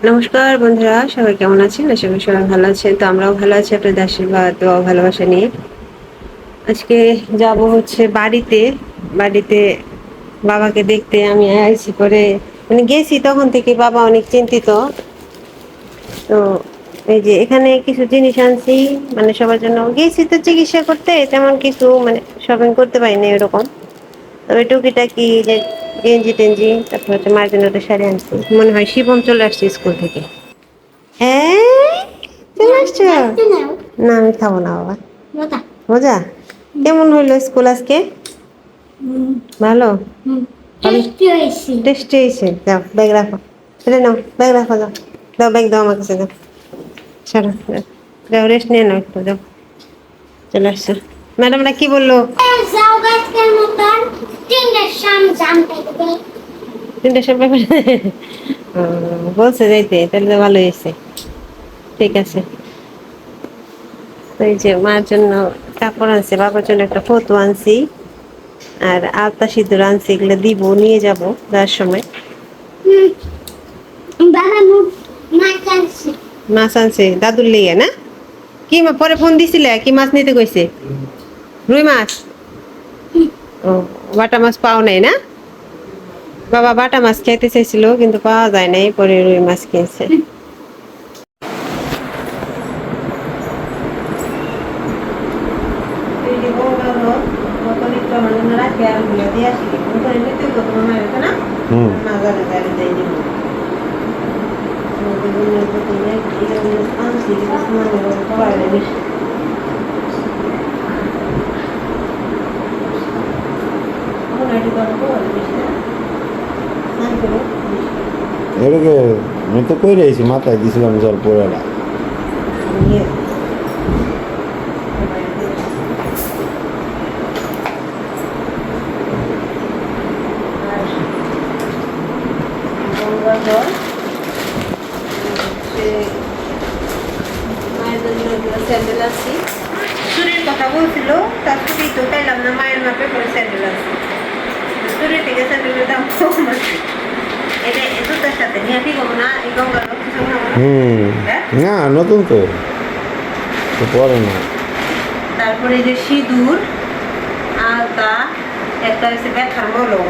নমস্কার বন্ধুরা, সবাই কেমন আছেন? আশা করি সবাই ভালো আছেন। তো আমরাও ভালো আছি আপনাদের আশীর্বাদ ও ভালোবাসা নিয়ে। আজকে যাব হচ্ছে বাড়িতে বাবাকে দেখতে। আমি আইসি করে মানে গেছি, তখন থেকে বাবা অনেক চিন্তিত। তো এই যে এখানে কিছু জিনিস আনছি, মানে সবার জন্য গেছি তো চিকিৎসা করতে, তেমন কিছু মানে শপিং করতে পারিনি এরকম। তবে টুকিটাকি যে গেঞ্জি টেঞ্জি, তারপর হচ্ছে মায়ের জন্য একটা শাড়ি আনছি। মনে হয় শিবম চলে আসছে স্কুল থেকে। হ্যাঁ, চলে আসছো? না, আমি খাবো না বাবা। মজা? কেমন হইলো স্কুল আজকে? ভালো? টেস্টি হয়েছে। যাও ব্যাগ রাখো, এটা নাও, ব্যাগ রাখো, যাও দাও, ব্যাগ দাও আমার কাছে, দাও, ছাড়ো, যাও রেস্ট নিয়ে নাও একটু, যাও। চলে আসছো। ম্যাডামরা কি বললো? তিনটার সময় বলছে যাইতে, তাহলে তো ভালো হয়েছে। ঠিক আছে। এই যে মার জন্য কাপড় আনছি, বাবার জন্য একটা ফটো আনছি, আর আলতা সিঁদুর আনছি। এগুলো দিব, নিয়ে যাব যাওয়ার সময়। মাছ আনছে দাদুর লিগে না? কি পরে ফোন দিছিলে, কি মাছ নিতে কইছে? রুই মাছ? ও, বাটা মাছ পাও নাই না? বাবা বাটা মাছ খাইতে চাইছিল, কিন্তু পাওয়া যায় নাই, পরে রুই মাছ কিনছে। এটাকে আমি তো কই রয়েছি, মাথায় দিছিলাম জল পড়ে না। স্যান্ডেল আছি, চুরির কথা বলছিল, তার চুরি তো পাইলাম না, মায়ের মাপে করে স্যান্ডেল আছে। চুরি থেকে স্যান্ডেলের দাম কম আছে। এটা জুতার সাথে নিয়ে ঠিক হবো না? এই গঙ্গার না, নতুন তো পরে না। তারপরে যে সিঁদুর, আলতা, একটা হচ্ছে ব্যথার মলম,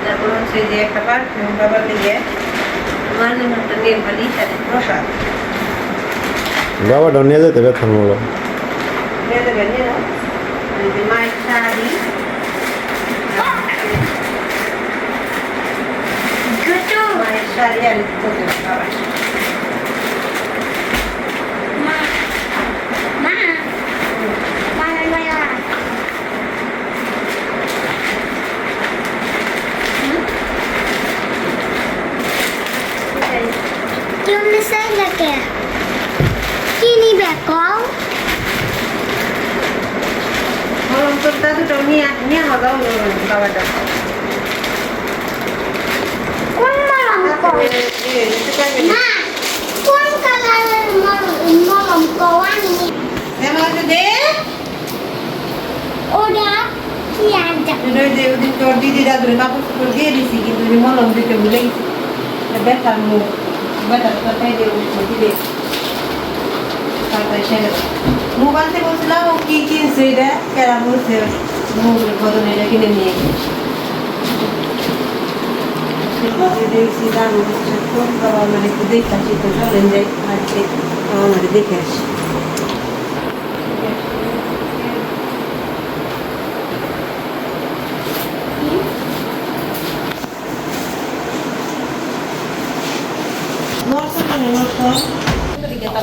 তারপর হচ্ছে যে একটা পারফিউম বাবার দিকে, আমার জন্য একটা নেল পালিশ আর প্রসাদ। বাবাটা নিয়ে যেতে ব্যথার মূল্য নিয়ে দেবেন, নিয়ে নাও। এই যে মায়ের শাড়ি, মায়ের শাড়ি আর বাবার। মলম তোর দাদুটাও নিয়ে নিয়ে হওয়া বাবাটা। ওদিন তোর দিদি দাদুরে কাপড় চোপড় দিয়ে দিছি, কিন্তু মলম দিতে ভুলে গেছি। ব্যথার মুখ, ব্যথার কথাই দিলে তারপরে সে মুখ আনতে বলছিলাম, ও কি কিনছে এটা, কেরা বলছে মুখের বদলে এটা কিনে নিয়ে গেছি। দেখছি দাম বাবা আমার একটু দেখে আসি, তো চলেন যাই বাড়িতে, আমার দেখে আসি।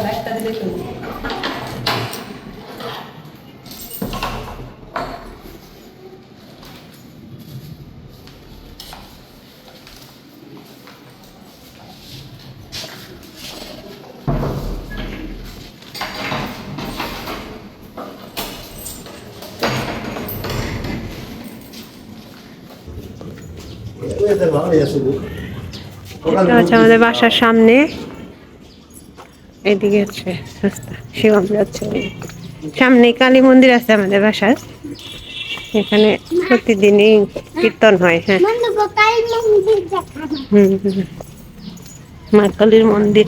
একটা দিলে আমাদের বাসার সামনে, এদিকে হচ্ছে রাস্তা, শিবম যাচ্ছে। সামনে কালী মন্দির আছে আমাদের বাসার, এখানে প্রতিদিনই কীর্তন হয়। হ্যাঁ, মা কালীর মন্দির।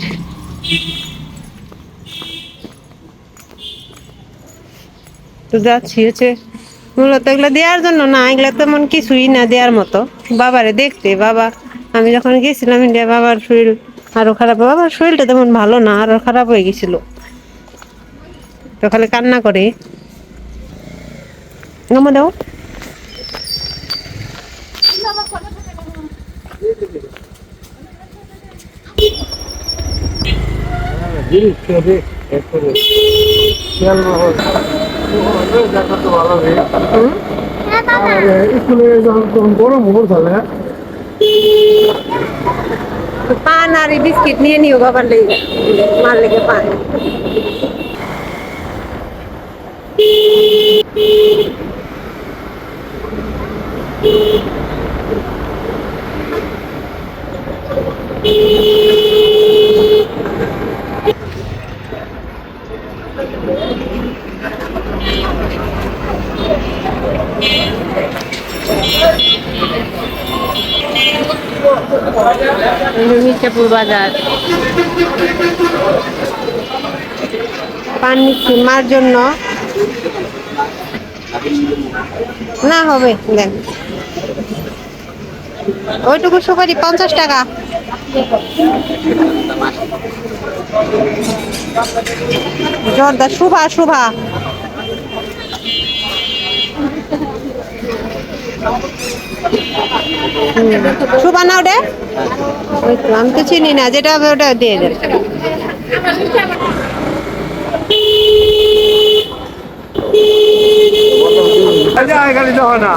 তো যাচ্ছি হচ্ছে মূলত এগুলো দেওয়ার জন্য না, এগুলো তেমন কিছুই না দেওয়ার মতো, বাবারে দেখতে। বাবা, আমি যখন গেছিলাম ইন্ডিয়া, বাবার শরীর আরো খারাপ, বাবার শরীরটা তেমন ভালো না, আরো খারাপ হয়ে গেছিল, তো খালি কান্না করে। নামা দাও। স্কুলে যখন গরম হবো তাহলে পান আর এই বিস্কিট নিয়ে নিও বাবার লেগে, মার লেগে পান। মির্জাপুর বাজার। পান নিচ্ছি মার জন্য। না হবে, দেন ওইটুকু সুপারি 50 টাকা। জর্দা শুভা শুভা। শুভা না ওটা, ওই তো আমি তো চিনি না, যেটা হবে ওটা দিয়ে দেন। এখানে যাওয়া না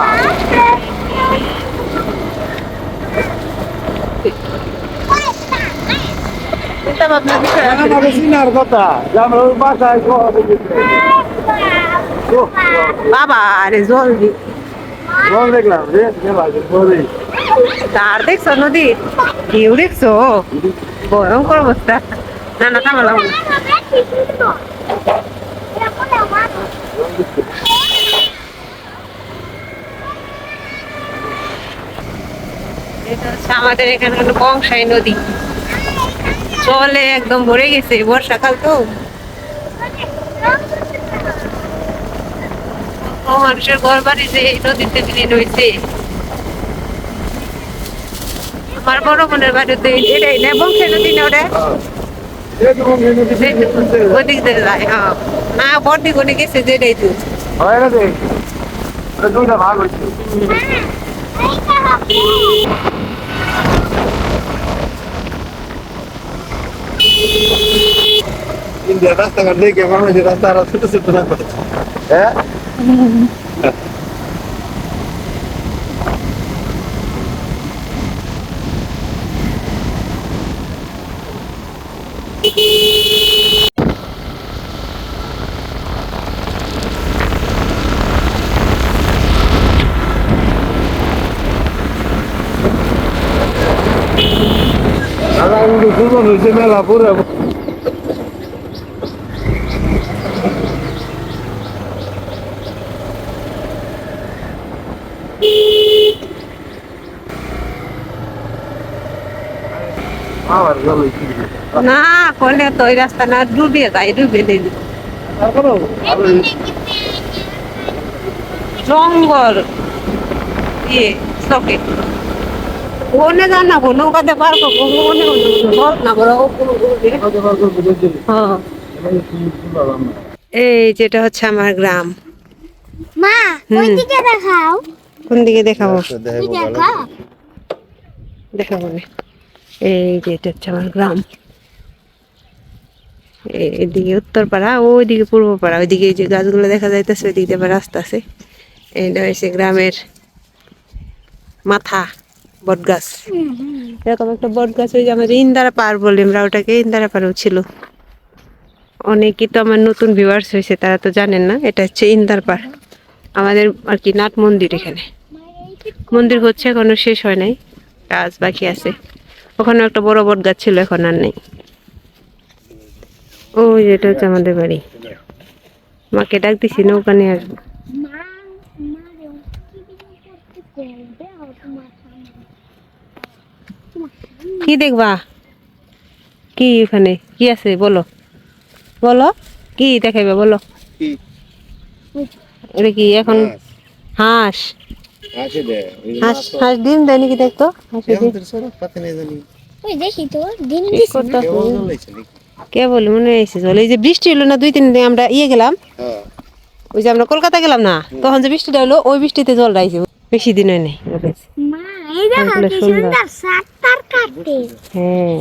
চিনার কথা যে আমরা ওই বাসায় বাবা আরে জলদি জল দেখলাম রে পরে তার দেখছো নদী ঢেউ দেখছো, ভয়ঙ্কর অবস্থা। না না থামালাম না। এটা হচ্ছে আমাদের এখানে হলো বংশাই নদী, জলে একদম ভরে গেছে, বর্ষাকাল তো। মানুষের ঘর বাড়ি যে এই নদীতে বিলীন হয়েছে। আমার বড় বোনের বাড়িতে এটাই না, বংশাই নদী না ওটা, ওদিক দিয়ে যায়। হ্যাঁ না, বড়দিক অনেক গেছে যেটাই তো। দুইটা ভাগ হয়েছে ইন্ডিয়া রাস্তাঘাট দেখে মনে হচ্ছে রাস্তা আরো ছোট ছোট না করে। হ্যাঁ হয়েছে মেলা পুরো না করলে তো ওই রাস্তা না ডুবিয়ে যায়, ডুবিয়ে দিবি জঙ্গল ইয়ে চকে ওনে জানাবো নৌকাতে পার করবো, ওনে না বড়। হ্যাঁ এই যেটা হচ্ছে আমার গ্রাম। মা ওইদিকে দেখাও, কোন দিকে দেখাবো? দেখা দেখাবো না। এই যে এটা হচ্ছে আমার গ্রাম, এদিকে উত্তরপাড়া, ওইদিকে পূর্বপাড়া, ওইদিকে যে গাছগুলো দেখা যাইতেছে ওইদিকে আবার রাস্তা আছে। এটা হচ্ছে গ্রামের মাথা, বট গাছ। এরকম একটা বট গাছ, ওই যে আমাদের ইন্দারা পার বলে আমরা ওটাকে, ইন্দারা পাড়ও ছিল। অনেকেই তো আমার নতুন ভিউয়ার্স হয়েছে, তারা তো জানেন না, এটা হচ্ছে ইন্দার পাড় আমাদের আর কি নাট মন্দির। এখানে মন্দির হচ্ছে, এখনো শেষ হয় নাই, কাজ বাকি আছে। ওখানে একটা বড় বট গাছ ছিল, এখন আর নেই। ওই যেটা হচ্ছে আমাদের বাড়ি। মাকে ডাক দিছি নৌকা নিয়ে আসবো। মা মা রে কি করতে করবে আর তোমার সামনে কি দেখবা? কি ওখানে কি আছে বলো, বলো কি দেখাইবে বলো। কি এটা কি এখন? মাছ হাঁস। আছে দে এই হাঁস মাছ তো হাঁস ডিম দেয় নাকি দেখতো? হাঁসের ডিম আমাদের সরব পাতে নেই জানি ওই দেখি তো ডিম কি দিছে না করতাছে? কেবল জ্বলাইছে নাকি কে বলে মনে হয়েছে জল? এই যে বৃষ্টি হলো না 2-3 দিন আমরা গেলাম, হ্যাঁ ওই যে আমরা কলকাতা গেলাম না, তখন যে বৃষ্টিটা হলো ওই বৃষ্টিতে জল রাইছে, বেশি দিন হয় নাই রয়েছে। মা এই দেখো অনেকগুলো কি সুন্দর। সুন্দর সাতটার কাটতে হ্যাঁ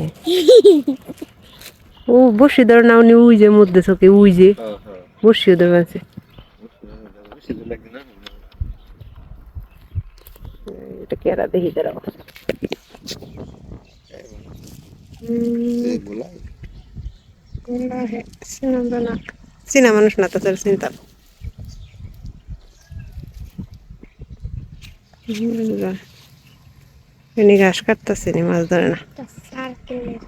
ও বসি ধরে না উনি ওই যে মধ্যে চোখে ওই যে হ্যাঁ হ্যাঁ বসিও ধরে আছে। বেশি দিন লাগবে না এটা কেরা দেখি দাঁড়াও। এই গুলাই চীনা মানুষ না তো তোর চিন্তা। এনে ঘাস কাটতেছে নি, মাছ ধরে না। সার্কেলের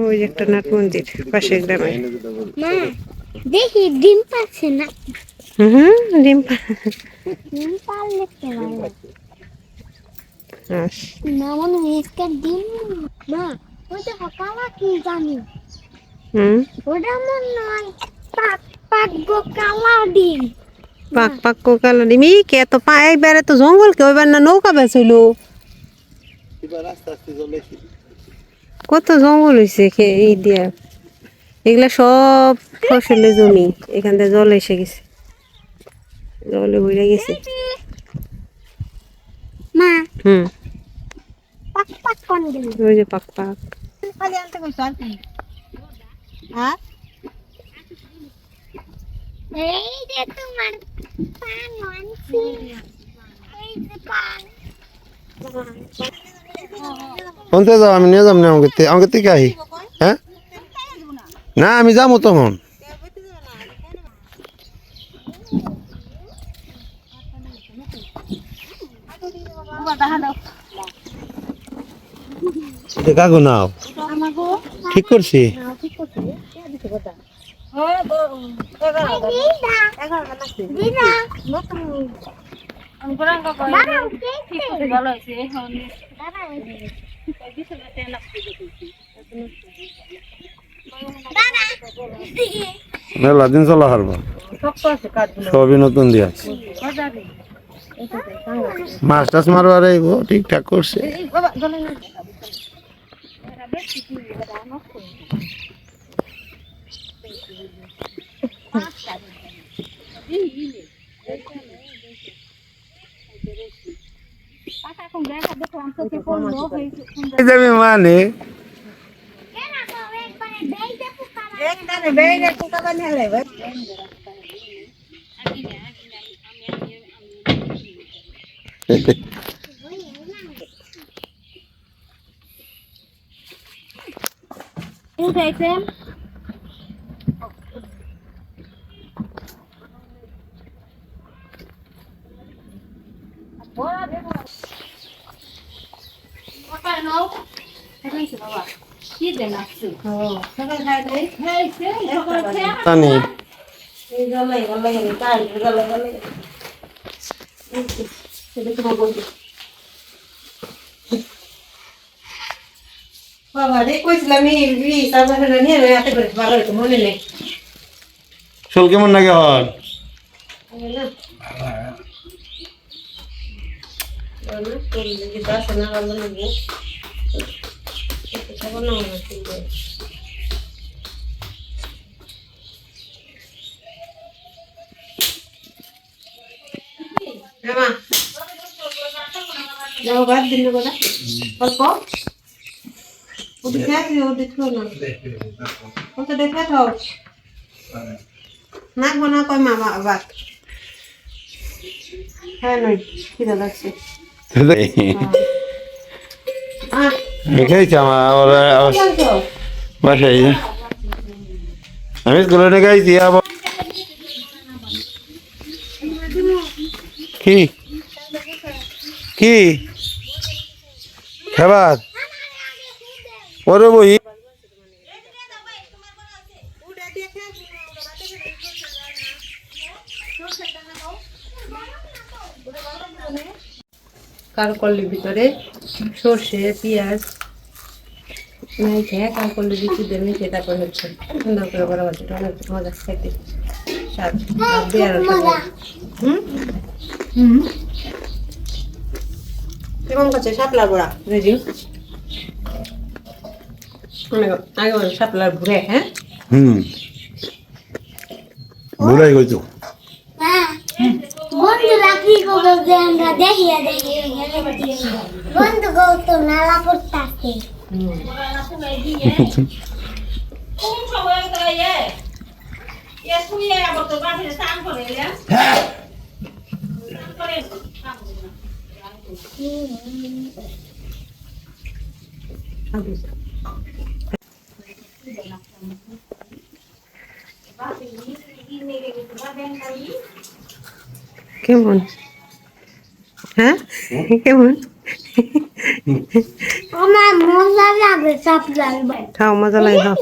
ওই যে একটা নাট মন্দির পাশে গ্রামে। মা দেখি ডিম পাচ্ছে না ডিম ডিম পারলে তো ভালো হাঁস। না মনে হয় একটা ডিম মা ওই দেখো কালা কি জানি ওটা মনে হয় পাক পাক গো কালা ডিম পাক পাক কোকাল ডিম ই কে তো পা একবারে তো জঙ্গল কে ওইবার না নৌকা বেছিল। এবার আস্তে আস্তে জ্বলাইছে কত জঙ্গল হয়েছে এই দিয়া, এগুলা সব ফসলের জমি, এখান থেকে জল এসে গেছে, জলে বইরা গেছে। মা হুম পাক পাক কোন দিল ওই যে পাক পাক। খালি আনতে কইছ আর কি হ্যাঁ এই যে তোমার পান আনছি এই যে পান কোনতে যাও আমি নিয়ে যাম না আমাকে থেকে আহি হ্যাঁ না আমি যাবো তখন কাকু নাও ঠিক করছি দিদা মেলা দিন চলা হারবা সবই নতুন দিয়া মাছ টাছ মারবার ঠিকঠাক করছে যাবি মানে জানি বাবা রে কইছিলাম এই সাবানটা নিয়ে রাতে করে ভালো হতো, মনে নেই। শোল কেমন লাগে হন বাদ দিন কথা অল্প ওদিকে আছে, ওদিকে না কত দেখে থাও না গোনা কই মামা আবার হ্যাঁ নই খিদা লাগছে। খেয়েছি আমার বাসায় আমি স্কুলে খাইছি আবার কি কি খাবার ওরে বই কারকলের ভিতরে সর্ষে পেঁয়াজ মেখে কারকলের ভিতরে মেখে তারপর হচ্ছে সুন্দর করে বড় বাচ্চাটা অনেক মজা খেতে স্বাদ আর দেওয়ার হুম হুম কেমন করছে শাপলার বড়া রেডি আগে বলো শাপলার ভুড়ে হ্যাঁ বুড়াই কইতো হ্যাঁ বন্ধুরা কি করবো যে আমরা দেখিয়ে বন্ধু গৌতম নালা পড়তাছে কেমন হ্যাঁ কেমন আমার মজা লাগে সাপলাল খাও মজা লাগে খাও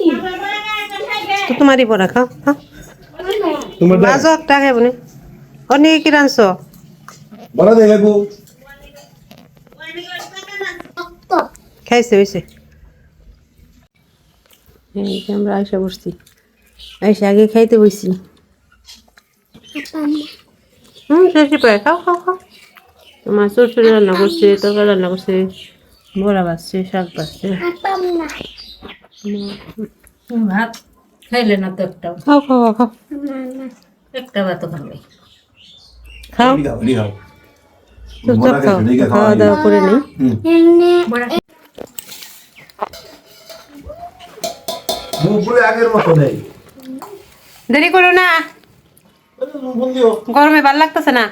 তো তোমারই পড়া খাও খাও তোমার বাজো একটা খাইব না অনেক কি রাঁধছ বড় দেখাইবো খাইছে হয়েছে আমরা আইসা বসছি আইসা আগে খাইতে বসছি শেষে পায় খাও খাও খাও তোমার শ্বশুর রান্না করছে তরকারি রান্না করছে বড়া বাজছে শাক বাজছে ভাত খাইলে না তো একটা খাও খাও খাও একটা ভাতও খাবে খাও চুপচাপ খাও খাওয়া দাওয়া করে নেই আগের মতো নেই দেরি করো না গরমে ভাল লাগতেছে না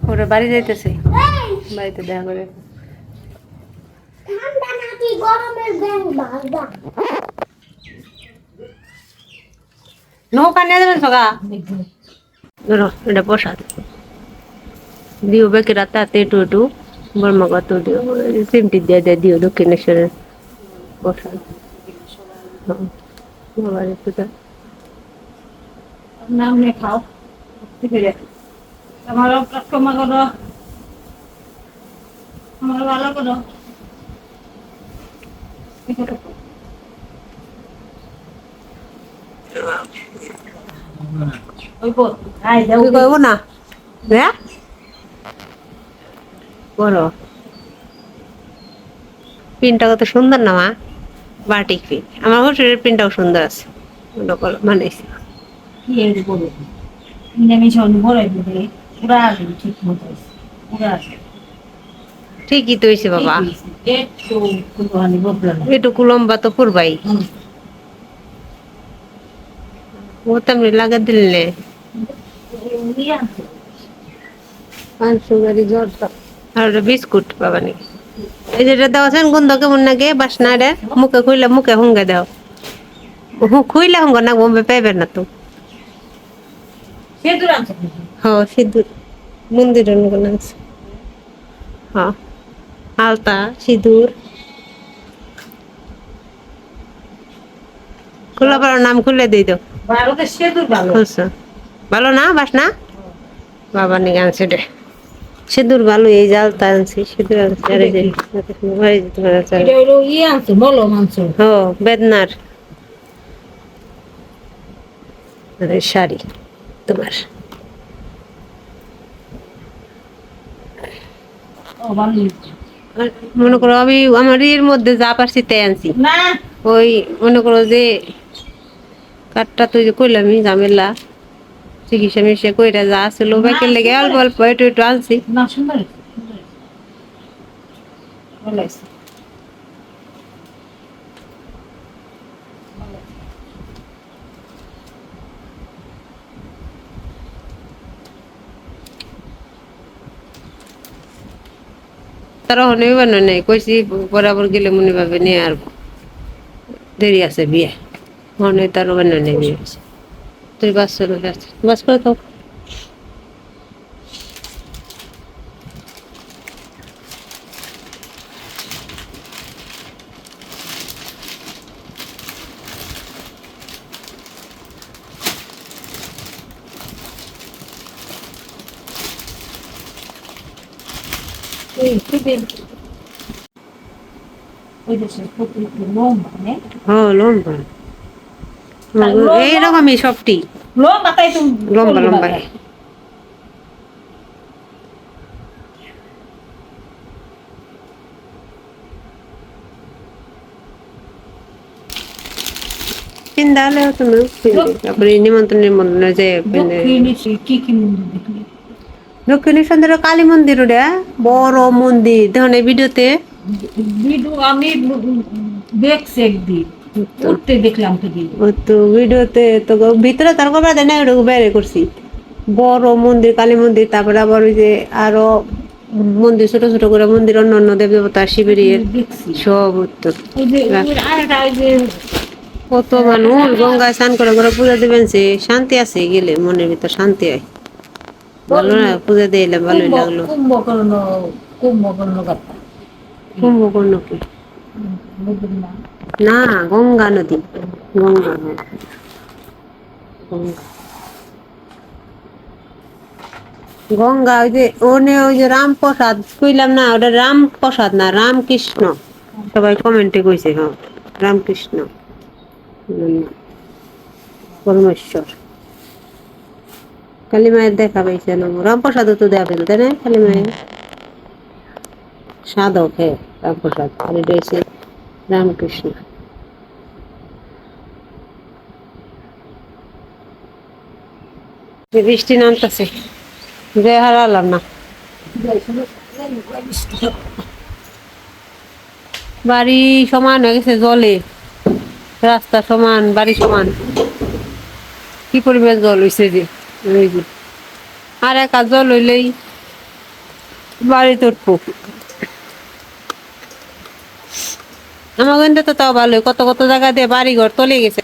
ওরা বাড়ি যাইতেছে বাড়িতে দেখা করে ঠান্ডা নাকি গরমের ব্যাং বাগদা নৌকা নিয়ে যাবেন সগা ধরো এটা প্রসাদ দিও বেকে রাতে হাতে একটু একটু বর্মাগত দিও সিমটি দিয়ে দিয়ে দিও দক্ষিণেশ্বরের প্রসাদ বাবার পূজা নাম নিয়ে খাও ঠিক আছে আমার ক্ষমা করো আমার ভালো করো ওই বল আই যাও তুই কইব না হ্যাঁ বড় পিনটা কত সুন্দর না মা বাটিক পিন আমার শ্বশুরের পিনটাও সুন্দর আছে ওটা মানাইছি কি এর বলো নিরামিষ হলে বড়াই বলে পুরা ঠিক মতো পুরা ঠিকই তো হয়েছে বাবা একটু কুলহানি বদলানো একটু লম্বা তো পুরবাই ও তেমনি লাগা দিলে পান সুগারি জ্বর আর বিস্কুট বাবা নি এই যেটা দেওয়া আছেন গন্ধ কেমন নাগে বাসনা রে মুখে খুইলে মুখে হুঙ্গে দাও খুইলে হুঙ্গ না বোম্বে পাইবে না তো সে দূর আনছে হ্যাঁ সিঁদুর মন্দিরের মতন আছে হ্যাঁ আলতা সিঁদুর খোলা পাড়ার নাম খুলে দিই তো ভারতের সে দূর ভালো খুলছো ভালো না বাসনা বাবা নিয়ে আনছে রে সিঁদুর ভালো এই যে আলতা আনছি সিঁদুর আনছি আর এই যে ঘরে যেতে পারে এটা হলো ইয়ে আনছে বলো মাংস ও বেদনার আর এই শাড়ি তোমার ও ভালো আর মনে করো আমি আমার এর মধ্যে যা পারছি তাই আনছি না ওই মনে করো যে কাঠটা তুই যে কইলামই ঝামেলা চিকিৎসা মিশে কইরা যা ছিল ব্যাকের লেগে অল্প অল্প একটু একটু আনছি না সুন্দর ভালো আছে তারা হনে বানো নাই কইছি বরাবর গেলে মনে ভাবে নিয়ে আর দেরি আছে বিয়ে হনে তারও বানো নাই বিয়ে তুই বাস চলে যাচ্ছে বাস করে তো এই তোদের ওই দেশের প্রত্যেক লম্বা মানে লম্বা লম্বা। এইরকমই সবটি লম্বা তাই তো লম্বা লম্বা চিন্তা হলেও তুমি তারপরে নিমন্ত্রণ নিমন্ত্রণ যে দক্ষিণে কি কি মন্দির দেখলি দক্ষিণেশ্বর কালী মন্দির ওটা বড় মন্দির দেখুন এই ভিডিওতে ভিডিও আমি দেখছি একদিন উঠতে দেখলাম তো দিন ও তো ভিডিওতে তো ভিতরে তার কবার দেয় না ওটা বাইরে করছি বড় মন্দির কালী মন্দির তারপরে আবার ওই যে আরো মন্দির ছোট ছোট করে মন্দির অন্য অন্য দেব দেবতা শিবের দেখছি সব উত্তর ওই যে আরেকটা ওই যে কত মানুষ গঙ্গায় স্নান করে করে পূজা দিবেন সে শান্তি আছে গেলে মনের ভিতর শান্তি হয় ভালো না পূজা দিয়ে এলাম ভালোই লাগলো কুম্ভকর্ণ কথা কুম্ভকর্ণ কি বুঝলি না না গঙ্গা নদী গঙ্গা হ্যাঁ গঙ্গা গঙ্গা ওই যে ওই যে রামপ্রসাদ কইলাম না ওটা রামপ্রসাদ না রামকৃষ্ণ সবাই কমেন্টে কইছে হ্যাঁ রামকৃষ্ণ পরমেশ্বর কালী মায়ের দেখা পাইছিল রামপ্রসাদও তো দেখা পেল তাই না কালী মায়ের সাধক হ্যাঁ রামপ্রসাদ আর এটা হচ্ছে রামকৃষ্ণ বৃষ্টি নামতেছে যে হারালাম না বাড়ি সমান হয়ে গেছে জলে রাস্তা সমান বাড়ি সমান কি পরিমাণ জল হয়েছে যে ওই যে আর একা জল হইলেই বাড়ি তুটবো আমার কিন্তু তো তাও ভালোই কত কত জায়গা দিয়ে বাড়ি ঘর তলে গেছে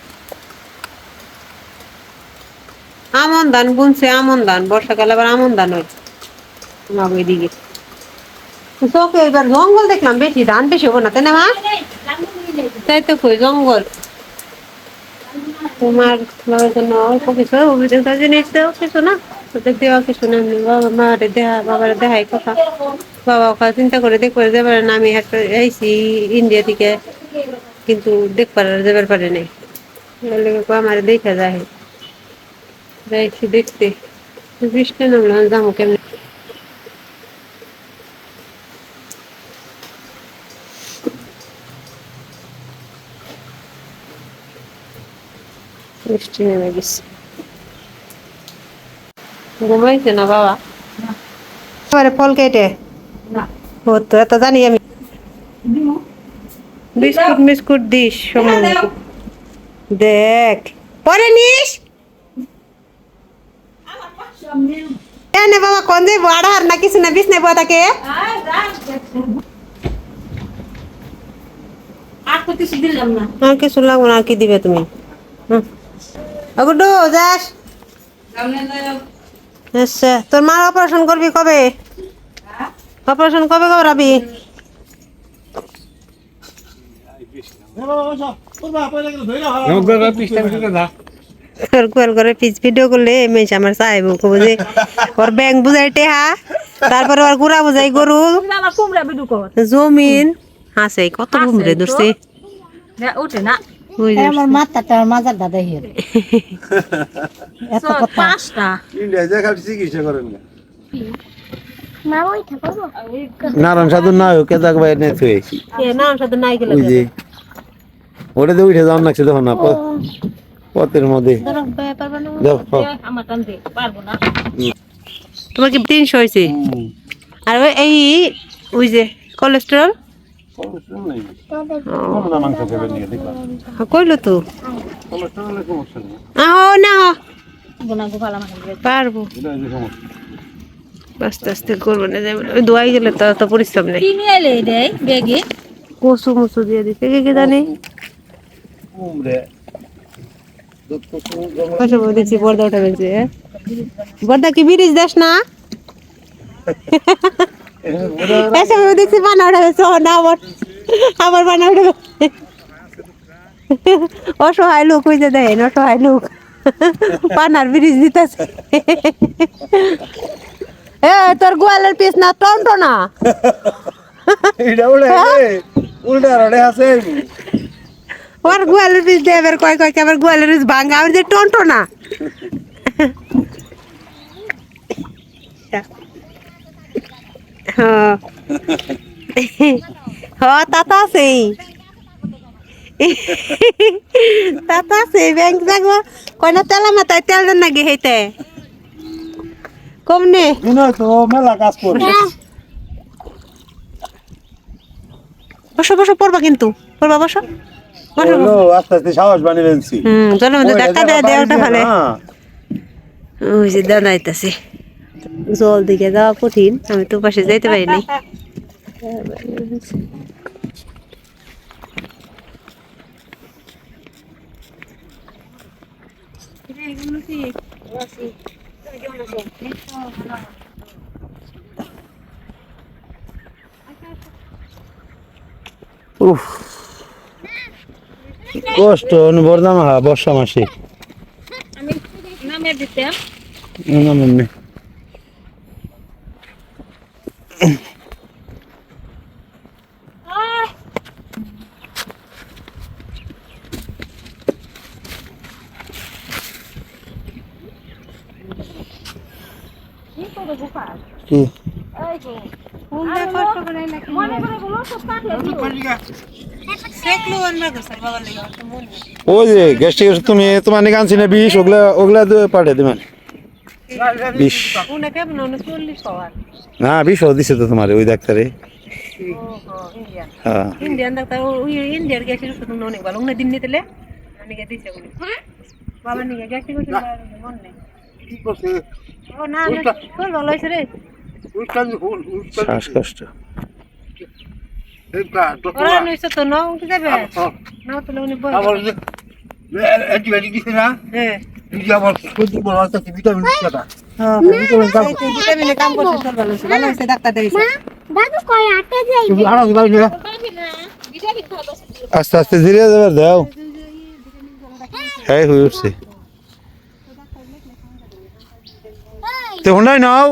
আমন ধান বুনছে আমন ধান বর্ষাকালে আবার আমন ধান হয় আমার ওইদিকে চোখে এবার জঙ্গল দেখলাম বেশি ধান বেশি হবো না তাই না মা তাই তো কই জঙ্গল তোমার বাবার জন্য অল্প কিছু অভিযোগতা জিনিস দেওয়া কিছু না ওদের দেওয়া কিছু না বাবা মারে দেহা বাবার দেহাই কথা বাবা ওকে চিন্তা করে দেখবার যাবার না আমি একটা আইসি ইন্ডিয়া থেকে কিন্তু দেখবার যাবার পারে নাই আমার দেখা যায় যাইছি দেখতে বৃষ্টি নামলাম যাবো কেমন বৃষ্টি নেমে গেছে ঘুমাইছে না বাবা এবারে ফল কেটে না ও তো এত জানি আমি দিমু বিস্কুট মিস্কুট দিস সময় মতো। দেখ পরে নিস এনে বাবা কোন যাইবো আড়ার না কিছু না বিষ নেবো তাকে আর তো কিছু দিলাম না আর কিছু লাগবো না আর কি দিবে তুমি গুড্ডু যাস আচ্ছা তোর মার অপারেশন করবি কবে অপারেশন কবে করাবি করে পিস ভিডিও করলে মেয়ে আমার চাইব কব যে ওর ব্যাংক বুঝাই টেহা তারপরে ওর গুড়া বুঝাই গরু আমার কুমড়া বিদু কর জমিন হাসে কত ঘুমরে ধরছে ওঠে না ওই যে আমার মাথাটা মাজার দাদা হির এত কথা পাঁচটা ইন্ডিয়া যা খালি চিকিৎসা করেন না মা ওই থাকবো নারায়ণ সাধু না হোক কেদাক ভাই নেই থুয়েছি না সাথে নাই গেলে ওই যে ওটা তো উঠে যাওয়ার লাগছে তখন না পথের মধ্যে দেখো আমার টান দে পারবো না তোমার কি 300 হয়েছে আর এই ওই যে কোলেস্টেরল কইলো তো না গোনা গোপাল আমাকে পারবো আস্তে আস্তে করবো না ওই দোয়াই গেলে তো অত পরিশ্রম নেই কি নিয়ে এলে রে বেগে কচু মুচু দিয়ে দিতে কি জানি দেখছি বর্দা উঠে গেছে বর্দা কি ব্রিজ দেশ না দেখছি বানা উঠে গেছে না আবার বানা উঠে গেছে অসহায় লোক হইতে দেয় অসহায় লোক পানার ব্রিজ দিতেছে এ তোর গোয়ালের পিস না টন্টো না এটা উল্টা রড়ে আছে ওর গোয়ালের পিস দিয়ে এবার কয় কয় আবার গোয়ালের পিস ভাঙা আর যে টন্টো না হ্যাঁ হ্যাঁ তা তো আছেই তা তো আছে ব্যাংক যাবো কয় না তেলা মাথায় তেল দেন নাকি হেইতে কম নে তো মেলা কাজ করে বসো বসো পড়বা কিন্তু পড়বা বসো বসো আস্তে আস্তে সাহস বানিয়ে ফেলছি চলো মধ্যে ধাক্কা দেওয়া দেওয়াটা ভালো ওই যে দাঁড়াইতেছে জল দিকে যাওয়া কঠিন আমি তো পাশে যাইতে পারিনি উফ কষ্ট বর্দাম বর্ষা মাসে নামে দিতে না মনে কি ওই যে গ্যাস্ট্রিক তুমি তোমার নিকে আনছি না বিষ ওগুলা ওগুলা পাঠে দিবেন বিষ না বিষ দিছে তো তোমার ওই ডাক্তারে হ্যাঁ ইন্ডিয়ান ডাক্তার ওই ইন্ডিয়ার গ্যাসের ওষুধ অনেক ভালো উনি দিন নিতে অনেকে দিচ্ছে বাবা নিয়ে গ্যাসের ওষুধ মন নেই ও না তোর ভালো হয়েছে রে শ্বাসকষ্ট ওরা নইছে তো নাও কি যাবে নাও তো উনি বই হ্যাঁ ভিটামিনে কাম করছে তোর ভালো হয়েছে ভালো হয়েছে ডাক্তার দিয়েছে দাদু কই আটে যাই আস্তে আস্তে ধীরে যাবে দাও হ্যাঁ হয়ে উঠছে তো হুন্ডাই নাও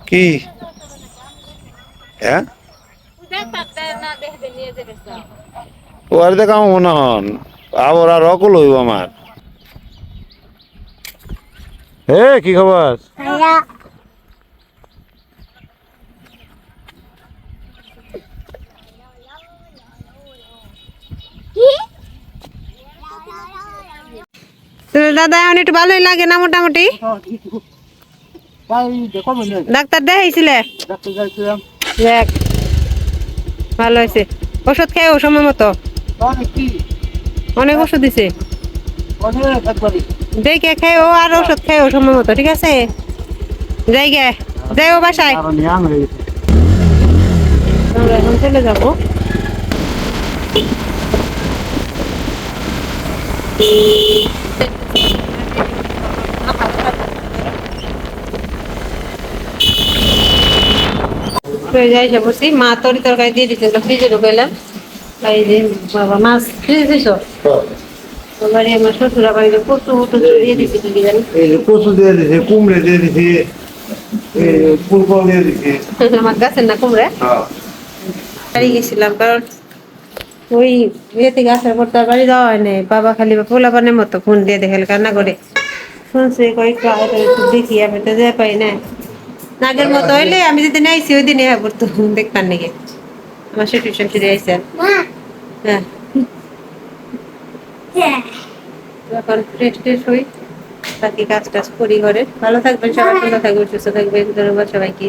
কি হ্যাঁ ও আর দেখাম মনে হন আবার আর অকল হইব আমার হে কি খবর দাদা এখন একটু ভালোই লাগে না মোটামুটি ডাক্তার দেখাইছিলে দেখ ভালো হয়েছে ওষুধ খেয়েও সময় মতো অনেক ওষুধ দিছে দেখে খেয়েও আর ওষুধ খেয়েও সময় মতো ঠিক আছে যাই গে যাইও বাসায় আমরা এখন চলে যাবো যাই বসি মা তরকারি দিয়ে দিচ্ছে ফ্রিজে ঢুকাইলাম এই যে বাবা মাছ ফ্রিজে দিছ বাড়ি আমার শ্বশুরা বাড়িতে কচু দিয়ে দিচ্ছি কি জানি কচু দিয়ে দিছে কুমড়ে দিয়ে দিছে ফুলকপি দিয়ে দিছে আমার গাছের না কুমড়ে বাড়ি গেছিলাম কারণ ওই ইয়ে থেকে আসার পর তার বাড়ি যাওয়া হয় নাই বাবা খালি পোলাপানের মতো ফোন দিয়ে দেখালে কান্না করে শুনছে কয়েকটা দেখি আমি তো যেতে পাই না নাগের মতো হইলে আমি যদি আইসি ওই দিনে হ্যাঁ তো দেখতাম নাকি আমার টিউশন ফিরে আইসেন হ্যাঁ এখন ফ্রেশ ট্রেশ হই বাকি কাজ টাজ করি ঘরে ভালো থাকবেন সবাই সুন্দর থাকবেন সুস্থ থাকবেন ধন্যবাদ সবাইকে